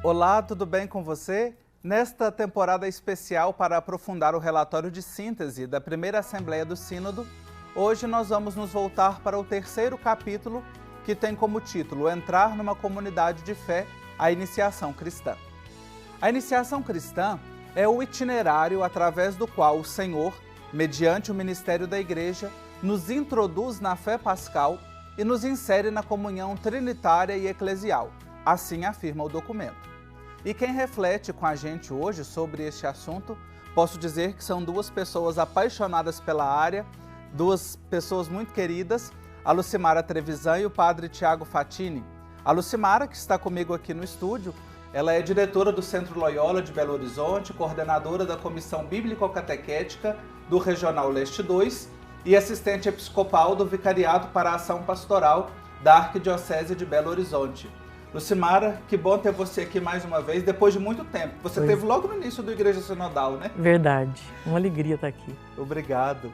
Olá, tudo bem com você? Nesta temporada especial para aprofundar o relatório de síntese da primeira Assembleia do Sínodo, hoje nós vamos nos voltar para o terceiro capítulo, que tem como título Entrar numa comunidade de fé, a iniciação cristã. A iniciação cristã é o itinerário através do qual o Senhor, mediante o ministério da Igreja, nos introduz na fé pascal e nos insere na comunhão trinitária e eclesial. Assim afirma o documento. E quem reflete com a gente hoje sobre este assunto, posso dizer que são duas pessoas apaixonadas pela área, duas pessoas muito queridas, a Lucimara Trevisan e o padre Tiago Fatini. A Lucimara, que está comigo aqui no estúdio, ela é diretora do Centro Loyola de Belo Horizonte, coordenadora da Comissão Bíblico-Catequética do Regional Leste 2 e assistente episcopal do Vicariato para a Ação Pastoral da Arquidiocese de Belo Horizonte. Lucimara, que bom ter você aqui mais uma vez, depois de muito tempo. Você esteve logo no início do Igreja Sinodal, né? Verdade. Uma alegria estar aqui. Obrigado.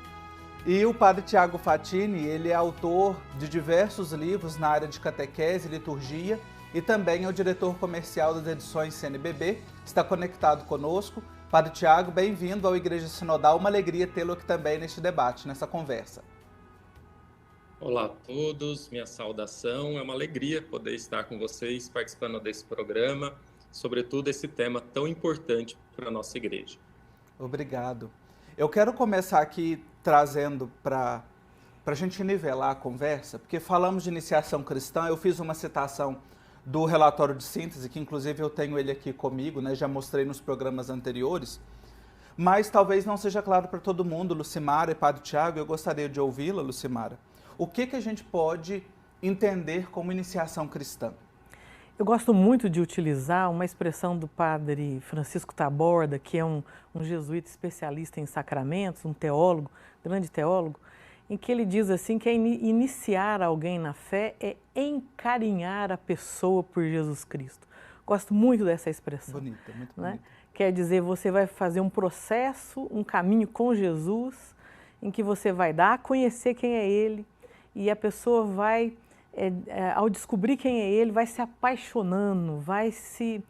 E o padre Tiago Fatini, ele é autor de diversos livros na área de catequese e liturgia e também é o diretor comercial das edições CNBB, está conectado conosco. Padre Tiago, bem-vindo ao Igreja Sinodal, uma alegria tê-lo aqui também neste debate, nessa conversa. Olá a todos, minha saudação, é uma alegria poder estar com vocês participando desse programa, sobretudo esse tema tão importante para a nossa igreja. Obrigado. Eu quero começar aqui trazendo para a gente nivelar a conversa, porque falamos de iniciação cristã, eu fiz uma citação do relatório de síntese, que inclusive eu tenho ele aqui comigo, né? Já mostrei nos programas anteriores, mas talvez não seja claro para todo mundo, Lucimara e Padre Tiago, eu gostaria de ouvi-la, Lucimara. O que a gente pode entender como iniciação cristã? Eu gosto muito de utilizar uma expressão do padre Francisco Taborda, que é um jesuíta especialista em sacramentos, um teólogo, grande teólogo, em que ele diz assim que iniciar alguém na fé é encarinhar a pessoa por Jesus Cristo. Gosto muito dessa expressão. Bonita, muito né? bonita. Quer dizer, você vai fazer um processo, um caminho com Jesus, em que você vai dar a conhecer quem é Ele, e a pessoa vai, ao descobrir quem é Ele, vai se apaixonando, vai se,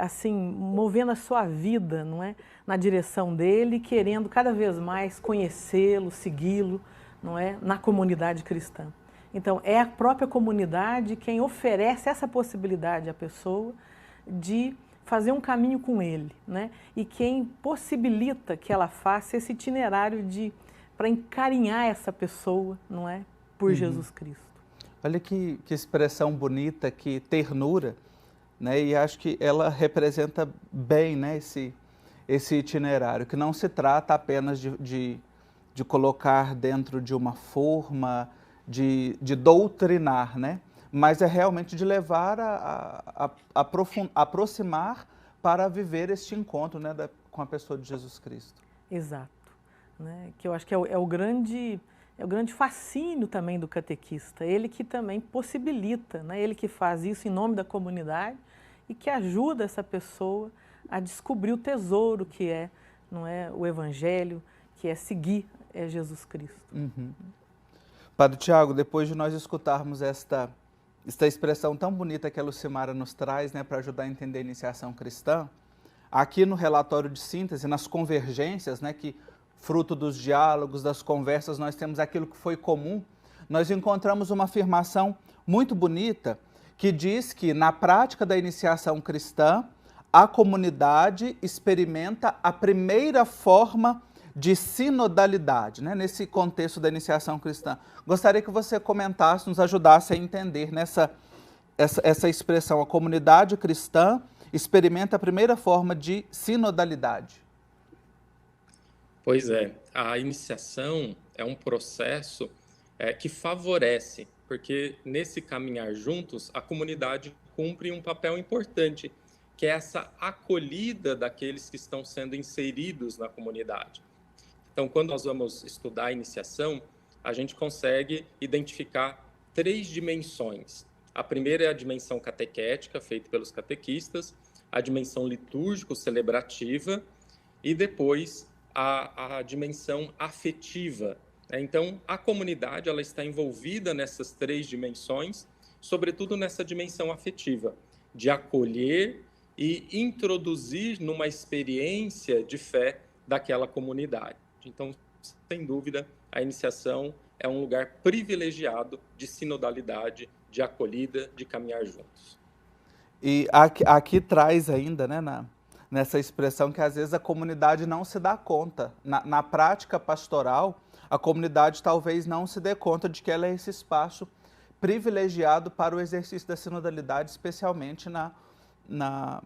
assim, movendo a sua vida, não é? Na direção dele, querendo cada vez mais conhecê-lo, segui-lo, não é? Na comunidade cristã. Então, é a própria comunidade quem oferece essa possibilidade à pessoa de fazer um caminho com ele, né? E quem possibilita que ela faça esse itinerário para encarinhar essa pessoa, não é? Por Jesus Cristo. Olha que expressão bonita, que ternura, né? E acho que ela representa bem, né, esse itinerário, que não se trata apenas de colocar dentro de uma forma, de doutrinar, né? Mas é realmente de levar aproximar para viver este encontro, né, com a pessoa de Jesus Cristo. Exato. Né? Que eu acho que é o grande fascínio também do catequista, ele que também possibilita, né? Ele que faz isso em nome da comunidade e que ajuda essa pessoa a descobrir o tesouro que é, não é, o Evangelho, que é seguir Jesus Cristo. Padre Tiago, depois de nós escutarmos esta expressão tão bonita que a Lucimara nos traz, né, para ajudar a entender a iniciação cristã, aqui no relatório de síntese, nas convergências, né, que fruto dos diálogos, das conversas, nós temos aquilo que foi comum, nós encontramos uma afirmação muito bonita que diz que, na prática da iniciação cristã, a comunidade experimenta a primeira forma de sinodalidade, né? Nesse contexto da iniciação cristã. Gostaria que você comentasse, nos ajudasse a entender essa expressão, a comunidade cristã experimenta a primeira forma de sinodalidade. Pois é, a iniciação é um processo que favorece, porque nesse caminhar juntos, a comunidade cumpre um papel importante, que é essa acolhida daqueles que estão sendo inseridos na comunidade. Então, quando nós vamos estudar a iniciação, a gente consegue identificar 3 dimensões. A primeira é a dimensão catequética, feita pelos catequistas, a dimensão litúrgico-celebrativa e depois a dimensão afetiva. Então, a comunidade ela está envolvida nessas 3 dimensões, sobretudo nessa dimensão afetiva, de acolher, e introduzir numa experiência de fé daquela comunidade. Então, sem dúvida, a iniciação é um lugar privilegiado de sinodalidade, de acolhida, de caminhar juntos. E aqui traz ainda, né, nessa expressão, que às vezes a comunidade não se dá conta. Na prática pastoral, a comunidade talvez não se dê conta de que ela é esse espaço privilegiado para o exercício da sinodalidade, especialmente na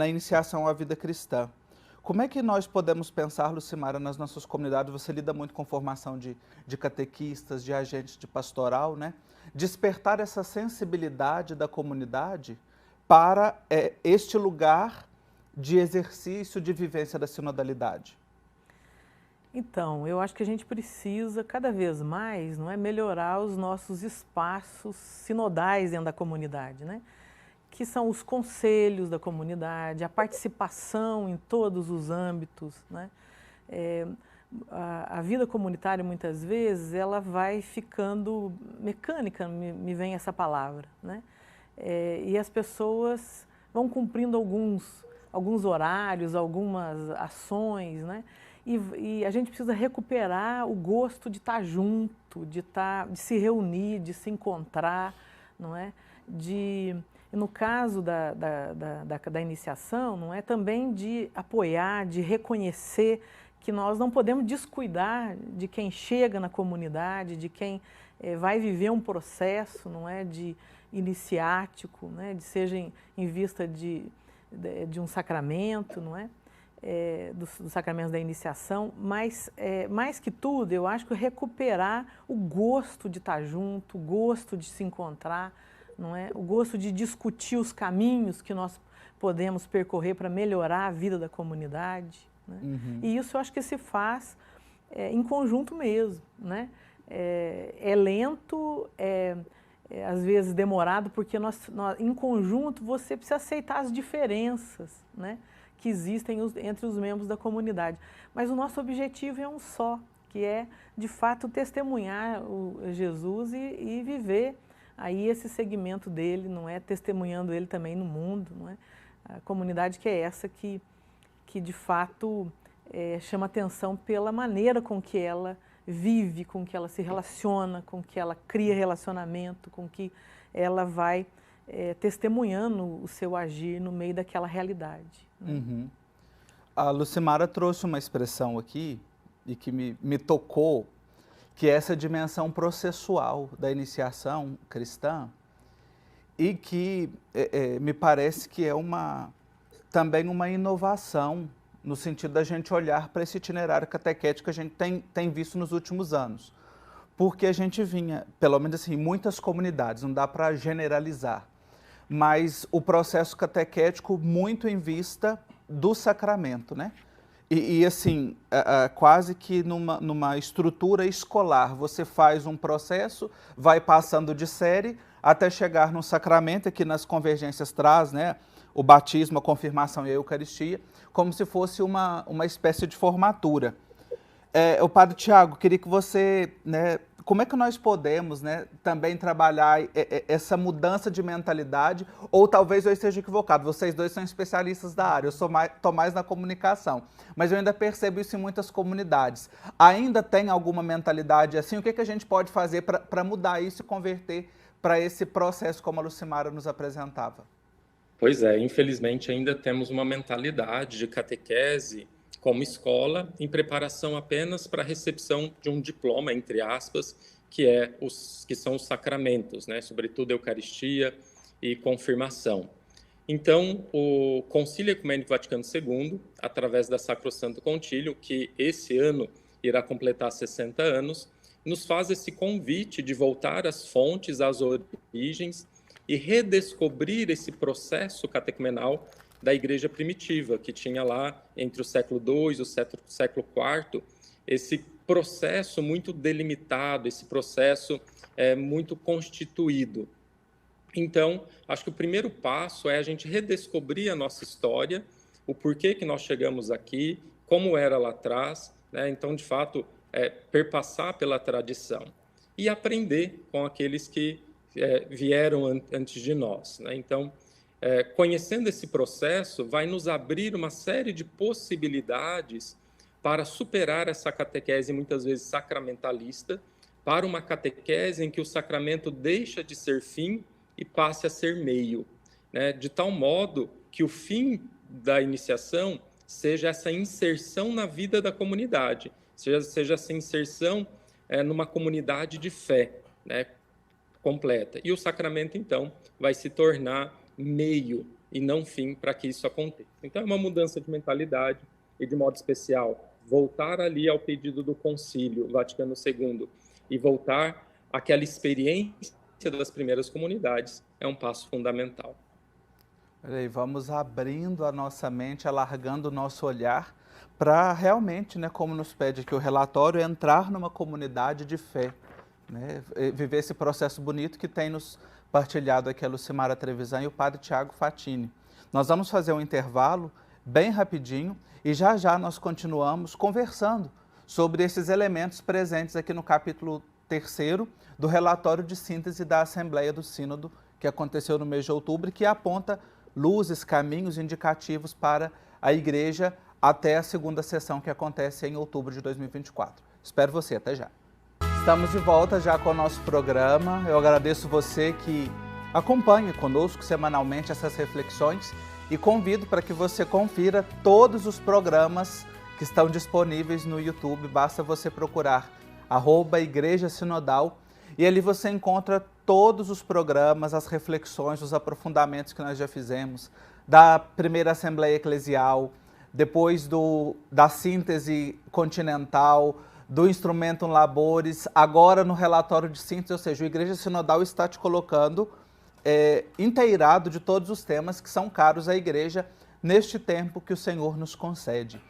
iniciação à vida cristã. Como é que nós podemos pensar, Lucimara, nas nossas comunidades? Você lida muito com formação de catequistas, de agentes de pastoral, né? Despertar essa sensibilidade da comunidade para este lugar de exercício, de vivência da sinodalidade. Então, eu acho que a gente precisa cada vez mais, não é, melhorar os nossos espaços sinodais dentro da comunidade, né? Que são os conselhos da comunidade, a participação em todos os âmbitos, né? A vida comunitária, muitas vezes, ela vai ficando mecânica, me vem essa palavra, né? E as pessoas vão cumprindo alguns horários, algumas ações, né? E a gente precisa recuperar o gosto de estar junto, de se reunir, de se encontrar, não é? No caso da iniciação, não é, também de apoiar, de reconhecer que nós não podemos descuidar de quem chega na comunidade, de quem vai viver um processo, não é, de iniciático, né, de seja em vista de um sacramento, não é, dos sacramentos da iniciação, mas mais que tudo, eu acho que recuperar o gosto de estar junto, o gosto de se encontrar, não é? O gosto de discutir os caminhos que nós podemos percorrer para melhorar a vida da comunidade, né? Uhum. E isso eu acho que se faz em conjunto mesmo, né? É lento, às vezes demorado, porque em conjunto você precisa aceitar as diferenças, né, que existem entre os membros da comunidade. Mas o nosso objetivo é um só, que é, de fato, testemunhar Jesus e viver aí esse segmento dele, não é? Testemunhando ele também no mundo, não é? A comunidade que é essa que de fato chama atenção pela maneira com que ela vive, com que ela se relaciona, com que ela cria relacionamento, com que ela vai testemunhando o seu agir no meio daquela realidade, né? Uhum. A Lucimara trouxe uma expressão aqui e que me tocou, que é essa dimensão processual da iniciação cristã e que me parece que é também uma inovação no sentido da gente olhar para esse itinerário catequético que a gente tem visto nos últimos anos. Porque a gente vinha, pelo menos assim, em muitas comunidades, não dá para generalizar, mas o processo catequético muito em vista do sacramento, né? E assim, quase que numa estrutura escolar, você faz um processo, vai passando de série até chegar no sacramento, que nas convergências traz, né, o batismo, a confirmação e a Eucaristia, como se fosse uma espécie de formatura. O Padre Tiago, queria que você, né, como é que nós podemos, né, também trabalhar essa mudança de mentalidade, ou talvez eu esteja equivocado, vocês dois são especialistas da área, eu estou mais na comunicação, mas eu ainda percebo isso em muitas comunidades. Ainda tem alguma mentalidade assim? O que a gente pode fazer para mudar isso e converter para esse processo como a Lucimara nos apresentava? Pois é, infelizmente ainda temos uma mentalidade de catequese como escola em preparação apenas para a recepção de um diploma, entre aspas, que são os sacramentos, né? Sobretudo a Eucaristia e confirmação. Então, o Concílio Ecumênico Vaticano II, através da Sacrosanto Concílio, que esse ano irá completar 60 anos, nos faz esse convite de voltar às fontes, às origens e redescobrir esse processo catecumenal da igreja primitiva, que tinha lá, entre o século II e o século IV, esse processo muito delimitado, esse processo muito constituído. Então, acho que o primeiro passo é a gente redescobrir a nossa história, o porquê que nós chegamos aqui, como era lá atrás, né? Então, de fato, perpassar pela tradição e aprender com aqueles que vieram antes de nós, né? Então, conhecendo esse processo, vai nos abrir uma série de possibilidades para superar essa catequese, muitas vezes sacramentalista, para uma catequese em que o sacramento deixa de ser fim e passe a ser meio, né? De tal modo que o fim da iniciação seja essa inserção na vida da comunidade, seja essa inserção numa comunidade de fé, né, completa. E o sacramento, então, vai se tornar meio e não fim para que isso aconteça. Então, é uma mudança de mentalidade e, de modo especial, voltar ali ao pedido do Concílio Vaticano II e voltar àquela experiência das primeiras comunidades é um passo fundamental. Peraí, vamos abrindo a nossa mente, alargando o nosso olhar para realmente, né, como nos pede aqui o relatório, entrar numa comunidade de fé, né, viver esse processo bonito que tem nos partilhado aqui a Lucimara Trevisan e o Padre Tiago Fatini. Nós vamos fazer um intervalo bem rapidinho e já já nós continuamos conversando sobre esses elementos presentes aqui no capítulo 3º do relatório de síntese da Assembleia do Sínodo, que aconteceu no mês de outubro e que aponta luzes, caminhos indicativos para a Igreja até a segunda sessão que acontece em outubro de 2024. Espero você, até já. Estamos de volta já com o nosso programa. Eu agradeço você que acompanha conosco semanalmente essas reflexões e convido para que você confira todos os programas que estão disponíveis no YouTube. Basta você procurar @Igreja Sinodal e ali você encontra todos os programas, as reflexões, os aprofundamentos que nós já fizemos da primeira Assembleia Eclesial, depois da síntese continental, do Instrumentum Laboris, agora no relatório de síntese, ou seja, o Igreja Sinodal está te colocando inteirado de todos os temas que são caros à Igreja neste tempo que o Senhor nos concede.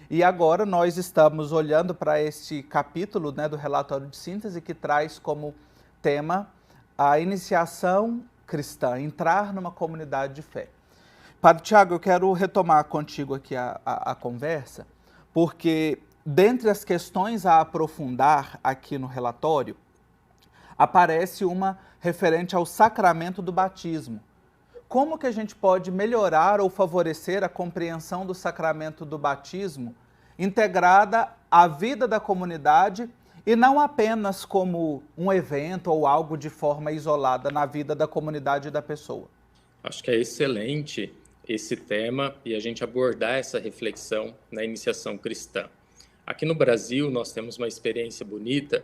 E agora nós estamos olhando para este capítulo, né, do relatório de síntese que traz como tema a iniciação cristã, entrar numa comunidade de fé. Padre Tiago, eu quero retomar contigo aqui a conversa, porque dentre as questões a aprofundar aqui no relatório, aparece uma referente ao sacramento do batismo. Como que a gente pode melhorar ou favorecer a compreensão do sacramento do batismo integrada à vida da comunidade e não apenas como um evento ou algo de forma isolada na vida da comunidade e da pessoa? Acho que é excelente esse tema e a gente abordar essa reflexão na iniciação cristã. Aqui no Brasil, nós temos uma experiência bonita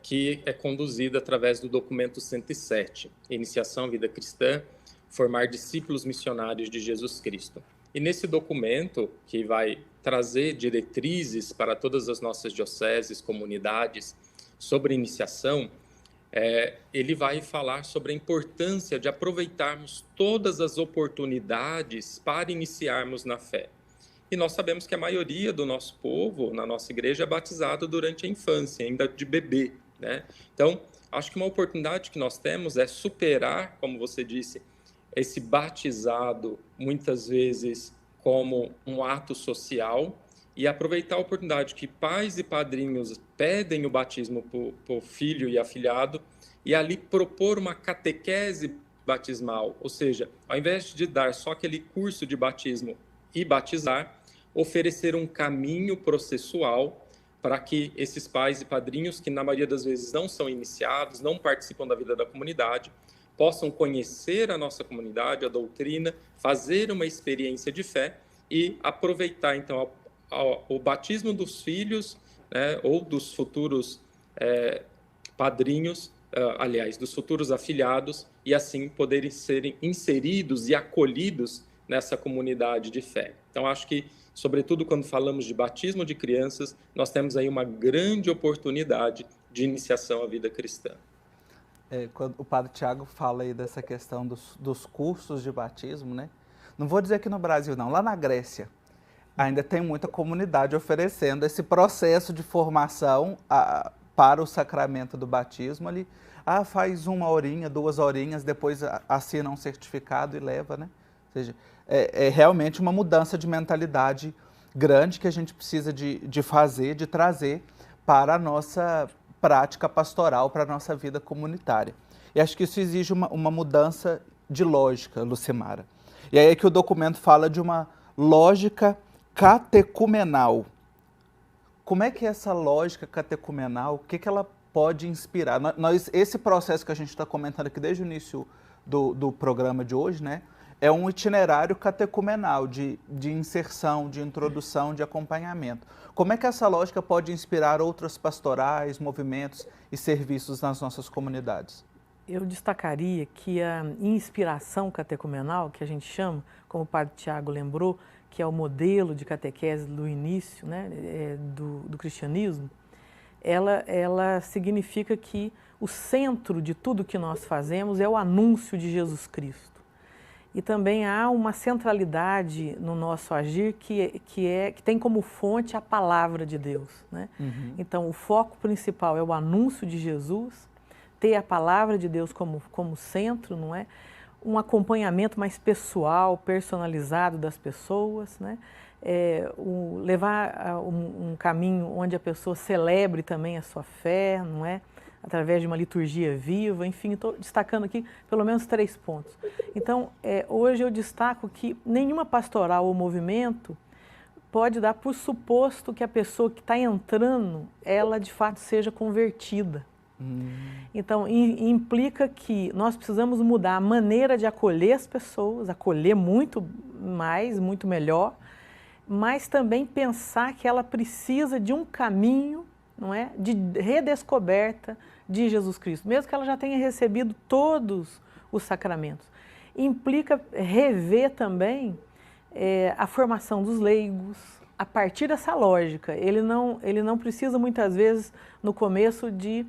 que é conduzida através do documento 107, Iniciação à Vida Cristã, Formar Discípulos Missionários de Jesus Cristo. E nesse documento, que vai trazer diretrizes para todas as nossas dioceses, comunidades, sobre iniciação, ele vai falar sobre a importância de aproveitarmos todas as oportunidades para iniciarmos na fé. E nós sabemos que a maioria do nosso povo, na nossa igreja, é batizado durante a infância, ainda de bebê, né? Então, acho que uma oportunidade que nós temos é superar, como você disse, esse batizado, muitas vezes, como um ato social, e aproveitar a oportunidade que pais e padrinhos pedem o batismo para o filho e afilhado, e ali propor uma catequese batismal, ou seja, ao invés de dar só aquele curso de batismo e batizar, oferecer um caminho processual para que esses pais e padrinhos, que na maioria das vezes não são iniciados, não participam da vida da comunidade, possam conhecer a nossa comunidade, a doutrina, fazer uma experiência de fé e aproveitar, então, o batismo dos filhos, né, ou dos futuros padrinhos, aliás, dos futuros afilhados, e assim poderem serem inseridos e acolhidos nessa comunidade de fé. Então, acho que, sobretudo quando falamos de batismo de crianças, nós temos aí uma grande oportunidade de iniciação à vida cristã. Quando o Padre Tiago fala aí dessa questão dos cursos de batismo, né? Não vou dizer que no Brasil não, lá na Grécia ainda tem muita comunidade oferecendo esse processo de formação para o sacramento do batismo ali. Faz 1 horinha, 2 horinhas, depois assina um certificado e leva, né? Ou seja, é realmente uma mudança de mentalidade grande que a gente precisa de fazer, de trazer para a nossa prática pastoral, para a nossa vida comunitária. E acho que isso exige uma mudança de lógica, Lucimara. E aí é que o documento fala de uma lógica catecumenal. Como é que essa lógica catecumenal, o que ela pode inspirar? Esse processo que a gente está comentando aqui desde o início do programa de hoje, né, é um itinerário catecumenal de inserção, de introdução, de acompanhamento. Como é que essa lógica pode inspirar outras pastorais, movimentos e serviços nas nossas comunidades? Eu destacaria que a inspiração catecumenal, que a gente chama, como o padre Tiago lembrou, que é o modelo de catequese do início, né, do cristianismo, ela significa que o centro de tudo que nós fazemos é o anúncio de Jesus Cristo. E também há uma centralidade no nosso agir que tem como fonte a palavra de Deus, né? Uhum. Então, o foco principal é o anúncio de Jesus, ter a palavra de Deus como centro, não é? Um acompanhamento mais pessoal, personalizado das pessoas, né? Levar um caminho onde a pessoa celebre também a sua fé, não é? Através de uma liturgia viva, enfim, estou destacando aqui pelo menos 3 pontos. Então, hoje eu destaco que nenhuma pastoral ou movimento pode dar por suposto que a pessoa que está entrando, ela de fato seja convertida. Então, implica que nós precisamos mudar a maneira de acolher as pessoas, acolher muito mais, muito melhor, mas também pensar que ela precisa de um caminho, não é, de redescoberta de Jesus Cristo, mesmo que ela já tenha recebido todos os sacramentos. Implica rever também a formação dos leigos, a partir dessa lógica. Ele não precisa muitas vezes, no começo, de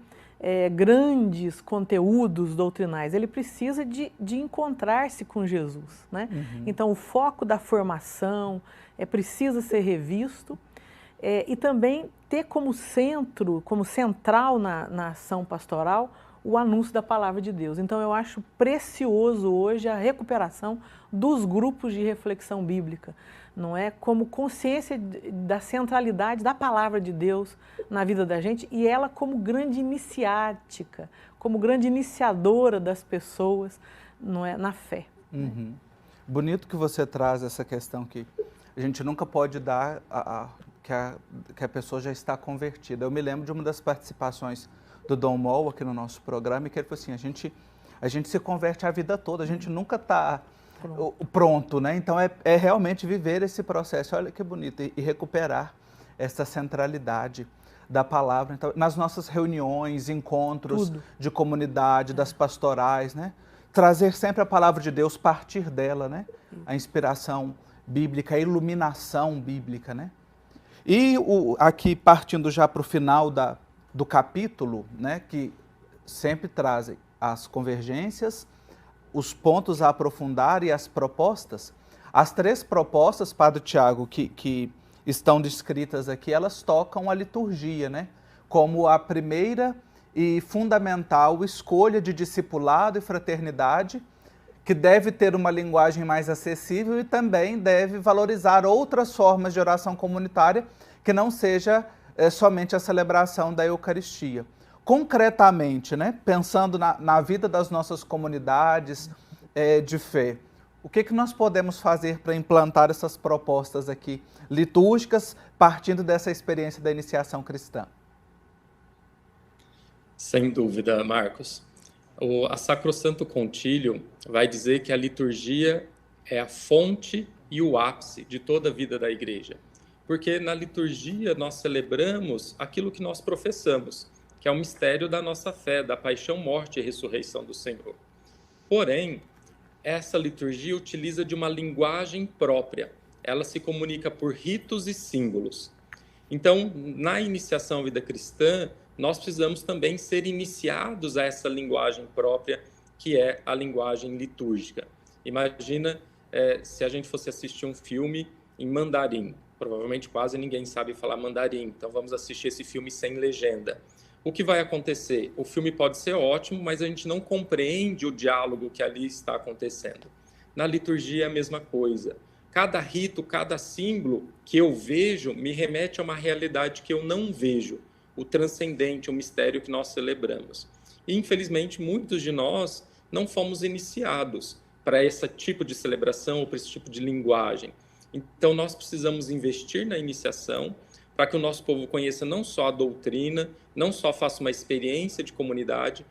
grandes conteúdos doutrinais, ele precisa de encontrar-se com Jesus, né? Uhum. Então, o foco da formação precisa ser revisto e também ter como centro, como central na ação pastoral, o anúncio da palavra de Deus. Então, eu acho precioso hoje a recuperação dos grupos de reflexão bíblica, não é? Como consciência da centralidade da palavra de Deus na vida da gente e ela como grande iniciática, como grande iniciadora das pessoas, não é? Na fé. Uhum. Né? Bonito que você traz essa questão que a gente nunca pode dar que a pessoa já está convertida. Eu me lembro de uma das participações do Dom Mol aqui no nosso programa, e que ele falou assim, a gente se converte a vida toda, a gente nunca está pronto, né? Então é realmente viver esse processo, olha que bonito, e recuperar essa centralidade da palavra. Então, nas nossas reuniões, encontros de comunidade, das pastorais, né? Trazer sempre a palavra de Deus, partir dela, né? A inspiração bíblica, a iluminação bíblica, né? E aqui, partindo já para o final do capítulo, né, que sempre trazem as convergências, os pontos a aprofundar e as propostas. As 3 propostas, Padre Tiago, que estão descritas aqui, elas tocam a liturgia, né, como a primeira e fundamental escolha de discipulado e fraternidade, que deve ter uma linguagem mais acessível e também deve valorizar outras formas de oração comunitária que não seja somente a celebração da Eucaristia. Concretamente, né, pensando na vida das nossas comunidades de fé, o que nós podemos fazer para implantar essas propostas aqui litúrgicas, partindo dessa experiência da iniciação cristã? Sem dúvida, Marcos. A Sacrosanto Concílio vai dizer que a liturgia é a fonte e o ápice de toda a vida da Igreja. Porque na liturgia nós celebramos aquilo que nós professamos, que é o mistério da nossa fé, da paixão, morte e ressurreição do Senhor. Porém, essa liturgia utiliza de uma linguagem própria. Ela se comunica por ritos e símbolos. Então, na iniciação à vida cristã, nós precisamos também ser iniciados a essa linguagem própria, que é a linguagem litúrgica. Imagina se a gente fosse assistir um filme em mandarim. Provavelmente quase ninguém sabe falar mandarim, então vamos assistir esse filme sem legenda. O que vai acontecer? O filme pode ser ótimo, mas a gente não compreende o diálogo que ali está acontecendo. Na liturgia é a mesma coisa. Cada rito, cada símbolo que eu vejo me remete a uma realidade que eu não vejo, o transcendente, o mistério que nós celebramos. E, infelizmente, muitos de nós não fomos iniciados para esse tipo de celebração ou para esse tipo de linguagem. Então, nós precisamos investir na iniciação para que o nosso povo conheça não só a doutrina, não só faça uma experiência de comunidade,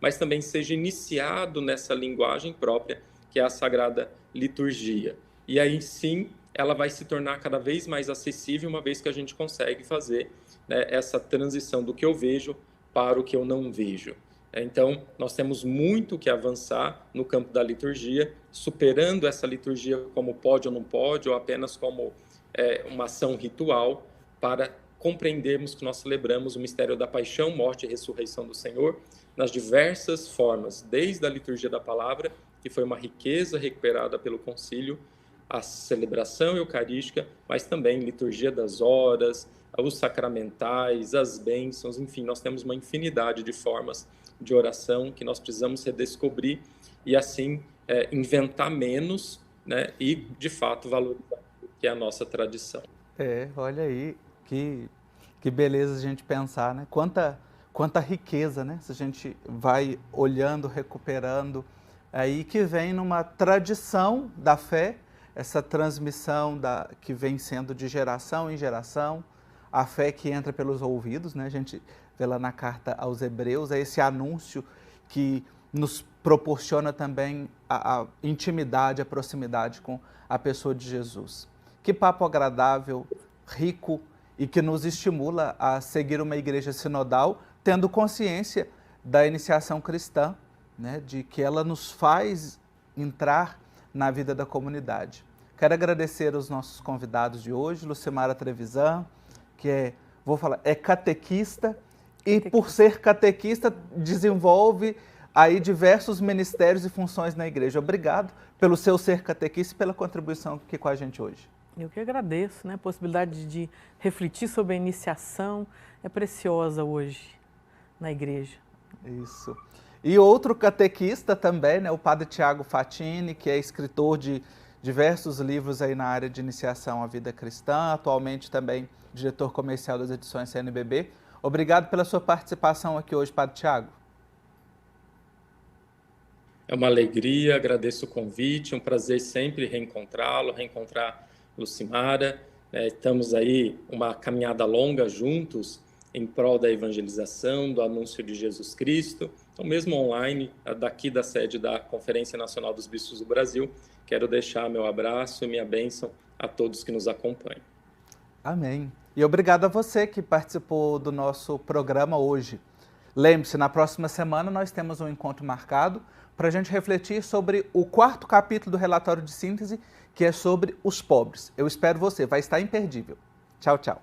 mas também seja iniciado nessa linguagem própria, que é a Sagrada Liturgia. E aí sim, ela vai se tornar cada vez mais acessível, uma vez que a gente consegue fazer, né, essa transição do que eu vejo para o que eu não vejo. Então, nós temos muito que avançar no campo da liturgia, superando essa liturgia como pode ou não pode, ou apenas como uma ação ritual, para compreendermos que nós celebramos o mistério da paixão, morte e ressurreição do Senhor nas diversas formas, desde a liturgia da palavra, que foi uma riqueza recuperada pelo concílio, a celebração eucarística, mas também liturgia das horas, os sacramentais, as bênçãos, enfim, nós temos uma infinidade de formas de oração que nós precisamos redescobrir e assim inventar menos, né, e de fato valorizar o que é a nossa tradição. Olha aí, que beleza a gente pensar, né? Quanta riqueza, né? Se a gente vai olhando, recuperando, aí que vem numa tradição da fé, essa transmissão que vem sendo de geração em geração, a fé que entra pelos ouvidos, né? A gente vê lá na carta aos Hebreus, é esse anúncio que nos proporciona também a intimidade, a proximidade com a pessoa de Jesus. Que papo agradável, rico e que nos estimula a seguir uma igreja sinodal, tendo consciência da iniciação cristã, né? De que ela nos faz entrar na vida da comunidade. Quero agradecer aos nossos convidados de hoje, Lucimara Trevisan, que é catequista e por ser catequista desenvolve aí diversos ministérios e funções na igreja. Obrigado pelo seu ser catequista e pela contribuição aqui com a gente hoje. Eu que agradeço, né? A possibilidade de refletir sobre a iniciação é preciosa hoje na igreja. Isso. E outro catequista também, né? O padre Tiago Fatini, que é escritor de diversos livros aí na área de iniciação à vida cristã, atualmente também diretor comercial das edições CNBB. Obrigado pela sua participação aqui hoje, padre Tiago. É uma alegria, agradeço o convite, um prazer sempre reencontrar Lucimara. Estamos aí uma caminhada longa juntos em prol da evangelização, do anúncio de Jesus Cristo. Então, mesmo online, daqui da sede da Conferência Nacional dos Bispos do Brasil, quero deixar meu abraço e minha bênção a todos que nos acompanham. Amém. E obrigado a você que participou do nosso programa hoje. Lembre-se, na próxima semana nós temos um encontro marcado para a gente refletir sobre o 4º capítulo do relatório de síntese, que é sobre os pobres. Eu espero você, vai estar imperdível. Tchau, tchau.